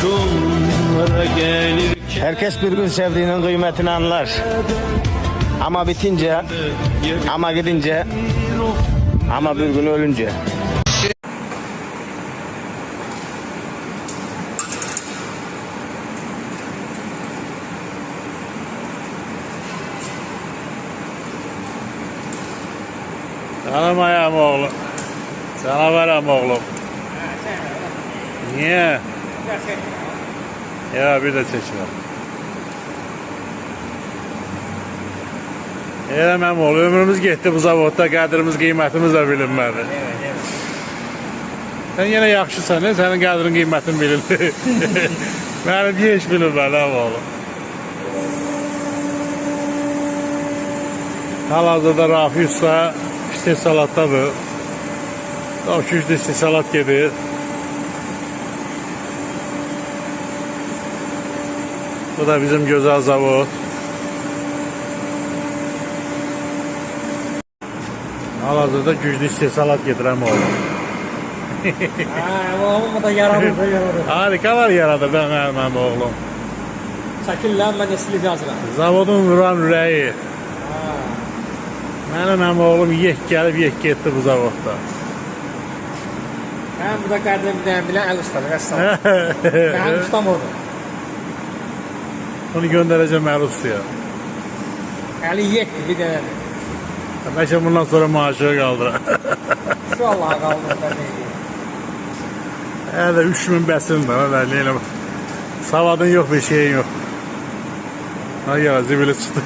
Kurşunlara gelirken Herkes bir gün sevdiğinin kıymetini anlar. Ama bitince, ama gidince, ama bir gün ölünce. Canım ayağım oğlum. Sana verem oğlum. Niye? Ya bir de seçme. Eləməm oğlum, ömrümüz getdi bu zavodda, qədrimiz, qiymətimiz də bilinmədi. Sən yenə yaxşısan, sənin qədrin, qiymətin bilindi. Mənim heç bilinmədi oğlum. Hal-hazırda Rafi Usta istehsalatdadır. Çok güclü istehsalat gedir. Bu da bizim güzel zavod. Hal-hazırda güclü istehsalat gedirəm oğlum. Oğlum da yaradı. Harikalar yaradı benim oğlum. Çəkil lan, mən esli yazıram. Zavodun vuran ürəyi. Mənim oğlum yek gəlib yek getdi bu zavodda. Mən burada qədrim bilən əl ustadır, rəssam. Mənim ustam odur. Onu göndereceğim Erus'ya. Əli yekdir, bir dənədir. Belki bundan sonra maaşını kaldırar. Şu Allah'a qaldırır. Yani 3000 besin de. Savadın yok, bir şeyin yok. Ay ya, zibili çıktı.